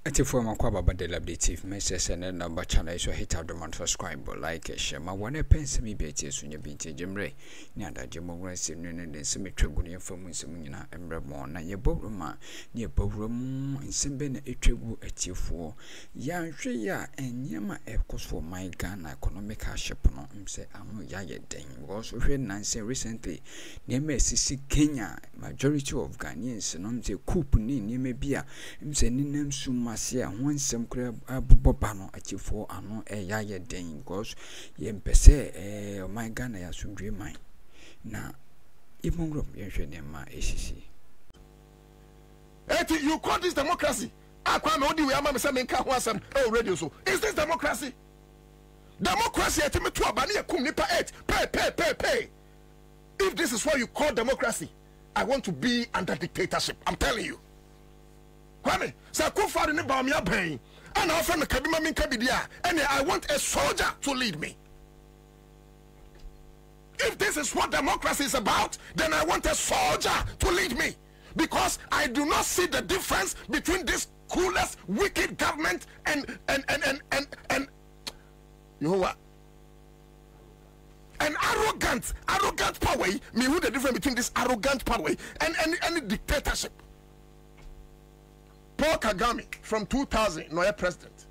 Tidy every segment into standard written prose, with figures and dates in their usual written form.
Ati for Makwaba de Labditive message and number channel so hit out the man subscribe like share my one pence me be tis when you be Jimre Nanda Jimograncy and symmetry good from Simina and Ramon and your boatroom near boatroom in Simbin a tribu at you for Yan Shia and Yama echoes for my gun economic hardship on him say I'm Yaya Dane was read Nancy recently near Messi Kenya majority of Ghanaians and on the Cöゥnear me be a sending them soon. Masia when some crab abubano achieve ano yaya den goes yen pese my Ghana ya sundry mine na even group ma ACC. You call this democracy? Akroma odi we ama me say me nka ho asem radio so. Is this democracy? Democracy etime to abani ekum nipa 8 pay. If this is what you call democracy, I want to be under dictatorship. I'm telling you. Kwame, say Akufo-Addo ne ba me aban. And I offer me kabima min kabidia. And I want a soldier to lead me. If this is what democracy is about, then I want a soldier to lead me. Because I do not see the difference between this coolest, wicked government and you know what? An arrogant power. Me who the difference between this arrogant power and dictatorship. Paul Kagame from 2000, no president.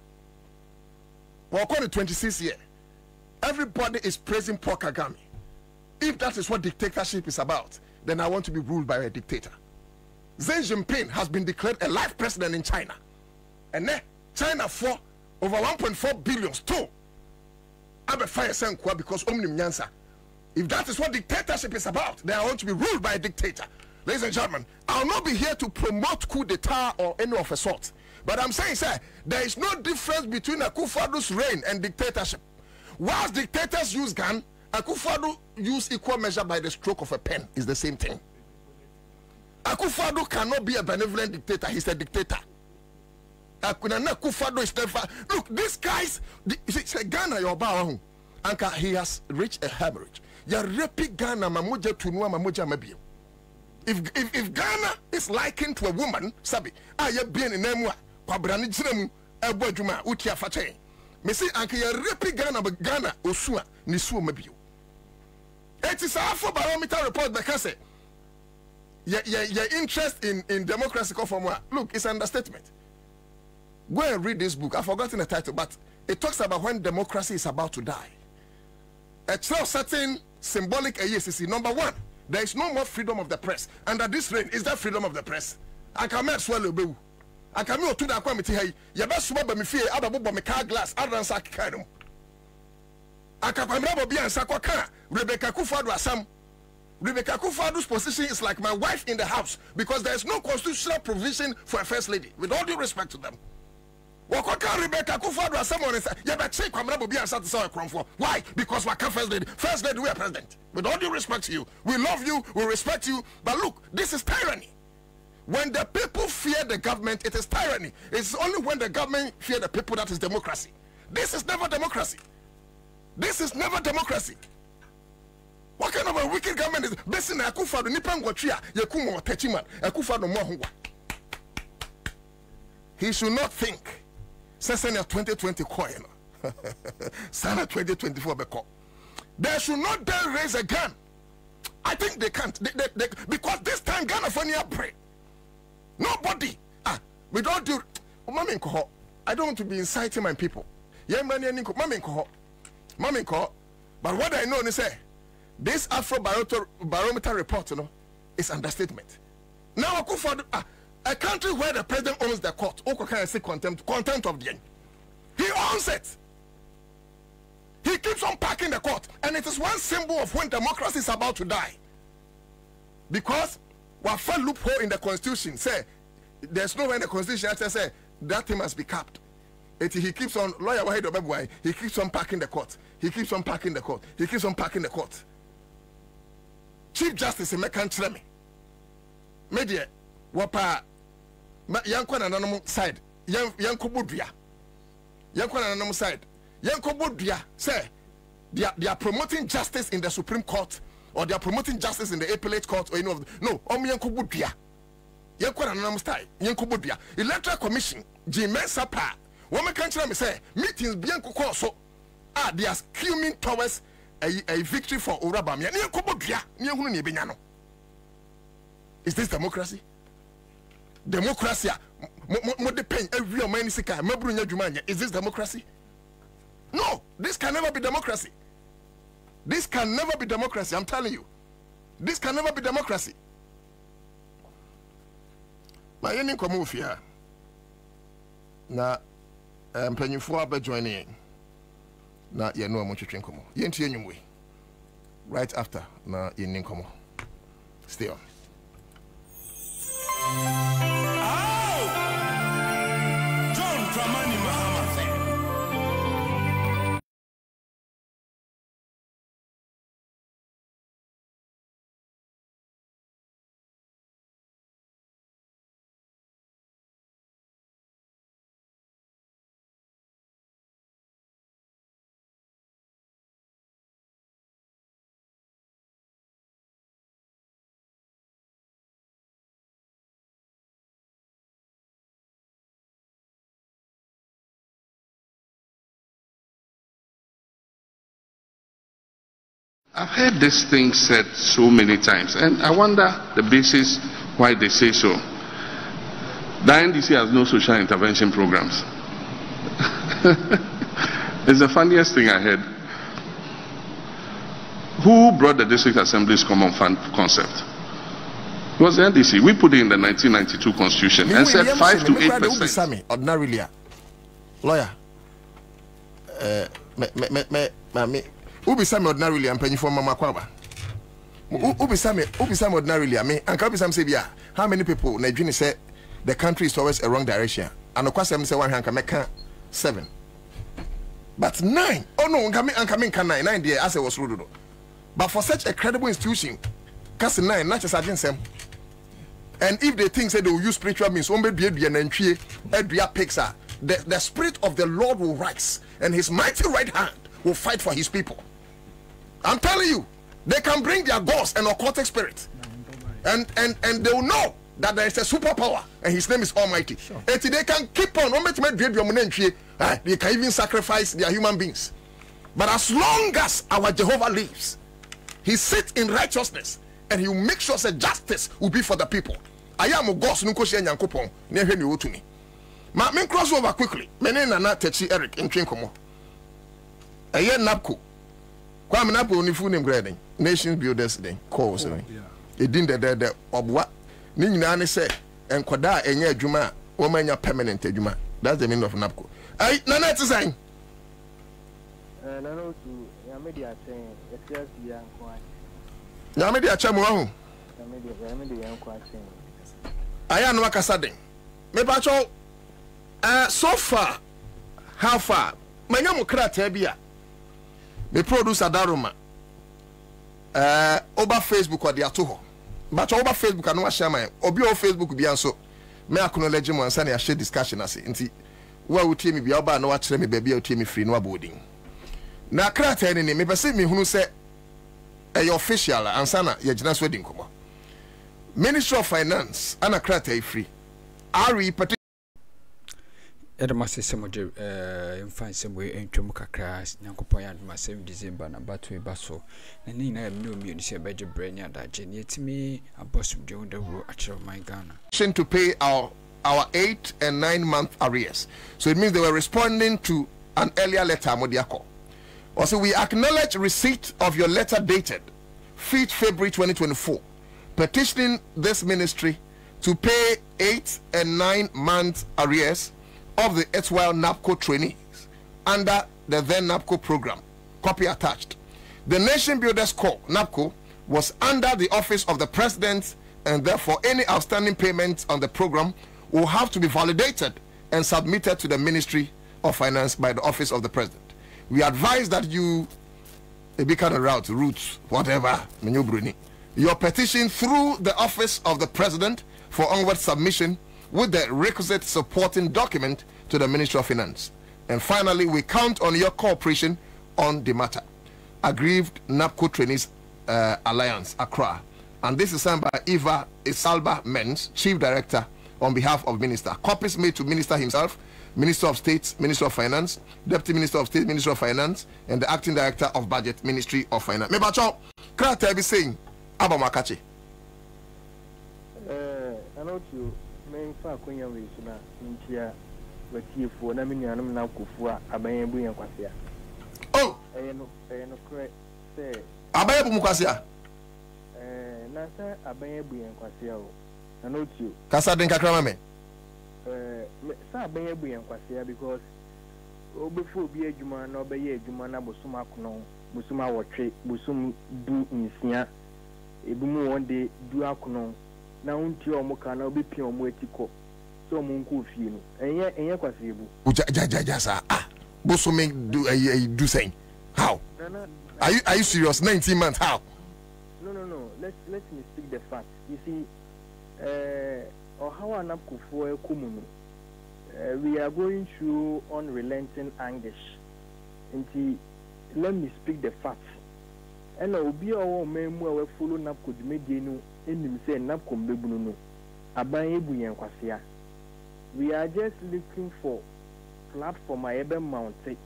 Well, according to 26 years, everybody is praising Paul Kagame. If that is what dictatorship is about, then I want to be ruled by a dictator. Xi Jinping has been declared a life president in China. And then China for over 1.4 billion too. Abe fire senkwa because omnim nyansa. If that is what dictatorship is about, then I want to be ruled by a dictator. Ladies and gentlemen, I'll not be here to promote coup d'etat or any of a sort. But I'm saying, sir, there is no difference between Akufo-Addo's reign and dictatorship. Whilst dictators use gun, Akufo-Addo use equal measure by the stroke of a pen. It's the same thing. Akufo-Addo cannot be a benevolent dictator. He's a dictator. Akufo-Addo is never. Look, these guys, say Ghana, your bow, Anka, he has reached a hemorrhage. You're raping Ghana, Mamuja Tunua, Mamuja Mabio. If Ghana is likened to a woman, Sabi, I have been in Emwa, Pabrani Jremu, Abojuma, Utia Fate. Me say, Anka, you're raping Ghana, but Ghana, Osua, Nisu Mabio. It is a Afro-barometer report because your interest in democracy come from what? Look, it's an understatement. Go and read this book. I've forgotten the title, but it talks about when democracy is about to die. A certain symbolic ACC. Number one, there is no more freedom of the press. Under this reign, is there freedom of the press? I can make swallow bew. I can go to the committee. Hey, you best swab me fear. Other book by me car glass. Other than sack kind. I can remember being Sakwaka. Rebecca Akufo-Addo Asam. Rebecca Akufo-Addo's position is like my wife in the house because there is no constitutional provision for a first lady. With all due respect to them. Rebecca Akufo-Addo Asam is you better say Kwamrabo be answer to say Akroma. Why? Because we can't first lady. First lady, we are president. With all due respect to you, we love you, we respect you. But look, this is tyranny. When the people fear the government, it is tyranny. It's only when the government fear the people that is democracy. This is never democracy. This is never democracy. What kind of a wicked government is based in Akufo-Addo? Nipan Gwatria, Yekumo Techiman, Akufo-Addo Mohungwa. He should not think. Sesena 2020 coin. Sana 2024 beko. They should not dare raise a gun. I think they can't. They, because this time Ghana for near pray. Nobody. We don't do. I don't want to be inciting my people. But what I know is say this Afro-barometer report, you know, is understatement. Now Akufo-Addo, a country where the president owns the court, can I say contempt of the end. He owns it. He keeps on packing the court, and it is one symbol of when democracy is about to die. Because what fun loophole in the constitution say there's no way in the constitution actually say that thing must be capped. He keeps on lawyer Wahid. He keeps on packing the court. He keeps on packing the court. He keeps on packing the court. Chief Justice Mekan Treme. Media wapa yankwana nanomu side. Yankobodria. Yankwana nanomu side. Yankobodria say they are promoting justice in the Supreme Court or they are promoting justice in the appellate court or any of the, no, Yankobodria. Yakura Namstai, Yankubudia, Electoral Commission, Jimensa Pa. Woman country me say meetings Bianco Corso they are screaming towards a victory for Urabam. Yankubudia, Yanuni Biano. Is this democracy? Democracy, more depend every man is a car, Mabrunya Jumania. Is this democracy? No, this can never be democracy. This can never be democracy, I'm telling you. This can never be democracy. My ending come off here. Now, I'm planning for a joining. Now, you know, I'm going to drink. You ain't any way. Right after, now, you ain't come. Stay on. I've heard this thing said so many times, and I wonder the basis why they say so. The NDC has no social intervention programs. It's the funniest thing I heard. Who brought the District Assembly's common fund concept? It was the NDC. We put it in the 1992 Constitution and said 5 to 8%. Ordinarily, lawyer, Ubi Sami ordinarily and penny for Mama Kwaba. Ubi Sami ordinarily, I mean, and Kabi Sam Sabia. How many people Nigeria say the country is always a wrong direction? And of course, I'm saying 1 hand can make 7. But 9. Oh no, and coming can 9 there as I was rude. But for such a credible institution, cast 9, not just against them. And if they think that they will use spiritual means, the spirit of the Lord will rise, and his mighty right hand will fight for his people. I'm telling you, they can bring their gods and occultic spirit, and they will know that there is a superpower, and his name is Almighty. Sure. And they can keep on. They can even sacrifice their human beings. But as long as our Jehovah lives, he sits in righteousness, and he will make sure that justice will be for the people. I am a ghost. To me. Ma cross over quickly. Menena na techi Eric in Chinkomo. A year napco. Kwame Napo only full name grading. Nations Builders Day. Calls. It didn't the of what Ninani said, and Koda and ye Juma, woman your permanent Juma. That's the meaning of Napco. I Nana to sign. No, to Yamedia saying, excess young quite. Yamedia Chamu. Yamedia quite saying. I am Wakasading. Me pacho. So far, how far? My name is Tebia. The producer Akroma. Over Facebook or the Atoho. But over Facebook, I know share my. Obi over Facebook be so. Me acknowledge mo answer na share discussion ase. Nti wa wo tie me bia oba na wa kire me baby o tie me free no aboding. Na krata ni me pese me hunu se official answer na ye gina so di nkomo. Ministry of Finance ana krata free. RE Edema system of find some way in Chumukakras, Nankopoyan, my 7 December, and Battery Basso, and Nina no municipal budget brain that Jenny to me, a boss of John the Road at my Ghana. To pay our 8 and 9 month arrears. So it means they were responding to an earlier letter, Modiako. Also, we acknowledge receipt of your letter dated 5th February 2024, petitioning this ministry to pay 8 and 9 month arrears of the erstwhile NAPCO trainees under the then NAPCO program. Copy attached. The Nation Builders Corps, NAPCO, was under the office of the president, and therefore any outstanding payments on the program will have to be validated and submitted to the Ministry of Finance by the office of the president. We advise that you be kind of roots, whatever, your petition through the office of the president for onward submission with the requisite supporting document to the Ministry of Finance. And finally, we count on your cooperation on the matter. Aggrieved NAPCO Trainees Alliance, Accra, And this is signed by Eva Isalba Mens, Chief Director, on behalf of Minister. Copies made to Minister himself, Minister of State, Minister of Finance, Deputy Minister of State, Minister of Finance, and the Acting Director of Budget, Ministry of Finance. Me bacho, Krata be saying, Aba Makachi. I know you may far Queen Wisuna, India, but you for Naminam now Kufua, Abayan Buyan Quasia. Oh! I know correct, say, Abayan Mukasia. Nasa Abayan Buyan Quasia. I know you. Kasa den Akroma me. Sa Abayan Buyan Quasia because before be a Juma, no be a Juma, Busuma Kuno, Busuma Watch, Busum do in Sia, Ebumu one day do Akuno. Na unti omuka na obi pia omu etiko so mu nku fie no enye kwasebu uja sa boso me do saying how are you serious 19 months how no let me speak the fact you see or how anapkufo ekomu we are going through unrelenting anguish nti let me speak the fact and obi owo memu we follow napko dwumedie no enim say napko mbebunu no aban ebu yen kwasea we are just looking for platform ebe mount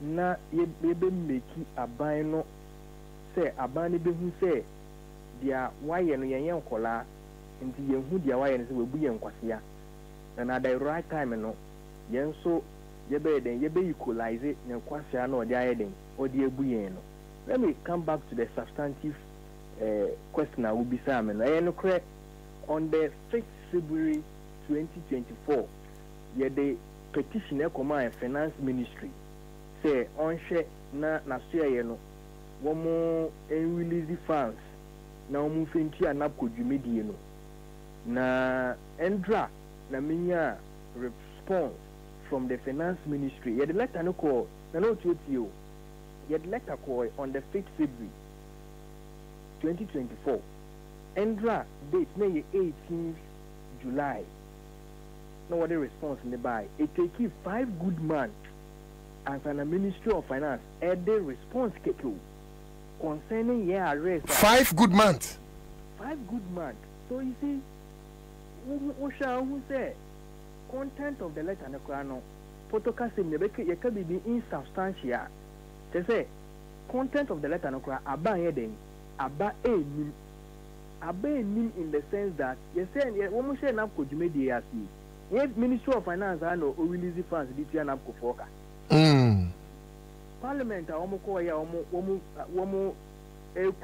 na ebe make aban no say aban ne behu say dia waye no yen kola nti yenhu dia waye no say we bu yen kwasea na the right time no yen so yebe equalize yen kwasea na odi ayeden odi ebu yen no. Let me come back to the substantive question I will be saying. On the 6th February 2024, the petition Akroma Finance Ministry say on share na share yeno womo release funds na womo fenti anapko Jubilee no na endra na minya response from the Finance Ministry. The letter no call na no to yet letter call on the 5th February 2024. Endra date May 18th July. No what the response in the by. It take 5 good months as an Ministry of Finance at the response concerning your arrest. 5 good months. 5 good months. So you see, who say content of the letter no krano photocasim you can be insubstantial. They say content of the letter no kra aba yeden aba enim in the sense that you say when say na ko Jubilee asi if Ministry of Finance no release funds this year na ko foka Parliament omo ko ya omo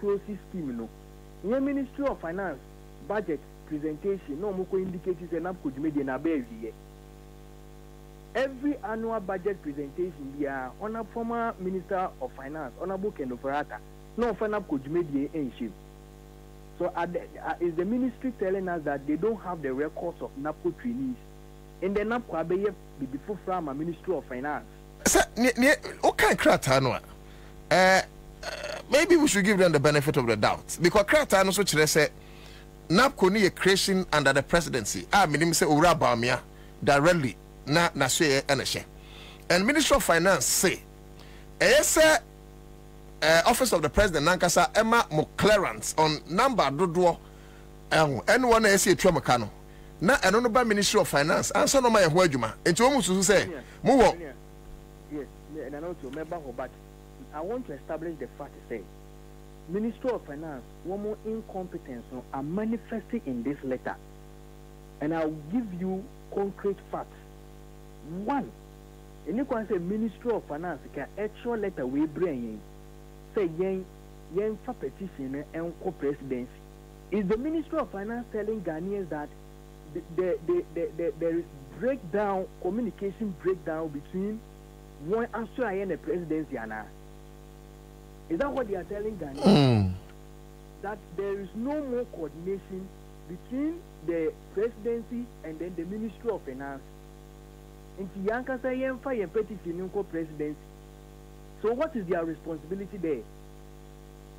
close scheme no the Ministry of Finance budget presentation no omo ko indicate say na ko Jubilee na ba eviye. Every annual budget presentation, we are on a former Minister of Finance, Honorable Ken Oferata, no final Jubilee in shape. So is the ministry telling us that they don't have the records of NAPCO trainees? In the NAPCO Abeye before from a Ministry of Finance. Maybe we should give them the benefit of the doubt. Because Kratano so say NAPCO ni a creation under the presidency. Meaning say Ura Bamia directly. Na share and share. And Ministry of Finance say Office of the President Nankasa Emma mo clearance on number dodo anyone say Tromacano. Na eno no ba Ministry of Finance answer no ma ho adwuma. Enti o mususu say mo wo. Yes, and I know to remember but I want to establish the fact to say Ministry of Finance one more incompetence no are manifesting in this letter. And I'll give you concrete facts. One, and you can say Ministry of Finance can actual letter we bring say yen for petition and co-presidency. Is the Ministry of Finance telling Ghanaians that there is breakdown, communication breakdown between one Australia and the presidency? Is that what they are telling Ghanaians? That there is no more coordination between the presidency and then the Ministry of Finance? Into Yankasa Yemfa and petition co-presidency. So what is their responsibility there?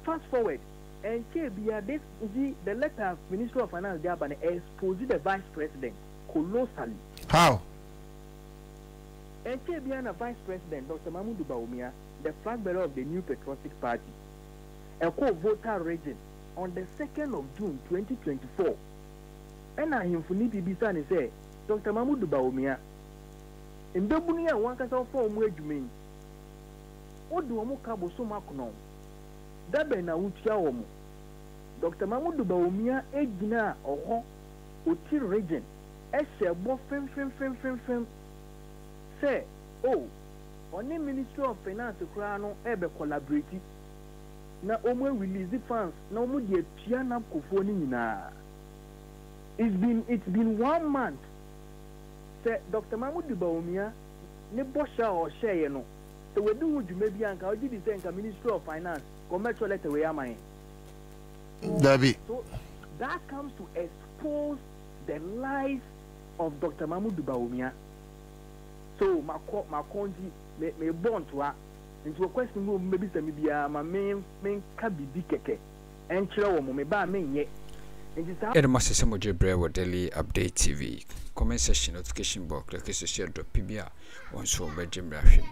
Fast forward, and this the letter of Minister of Finance there exposed the Vice President colossally. How? And the Vice President, Dr. Mahmoud Bawumia, the flag bearer of the New Patriotic Party, a co-voter region, on the 2nd of June 2024. And I am for Nipi Bisani say, Dr. Mahmoud Baumia. In Bebunia, one can sell for where you mean. What do Amuka so makuno? Dabe na utia omo. Dr. Mahmoud Baumia, Edina or Oti region. Eshe bo fem. Say, oh, on the Ministry of Finance, Krano, ebe collaborate. Na omo release the funds. Na omo die piano kufoni na. It's been 1 month. Say Dr. Mahmoud Baumia, ne bosha or share no. So we do Jubilee and how did the Ministry of Finance commercial letter we are mine. David. So that comes to expose the lies of Dr. Mahmoud Baumia. So my country may born to her into a question room maybe some my main kabibi keke and chill me ba me yet. It must some Jubilee Daily Update TV comment section notification box like share drop PBR on so by Jim Rashid.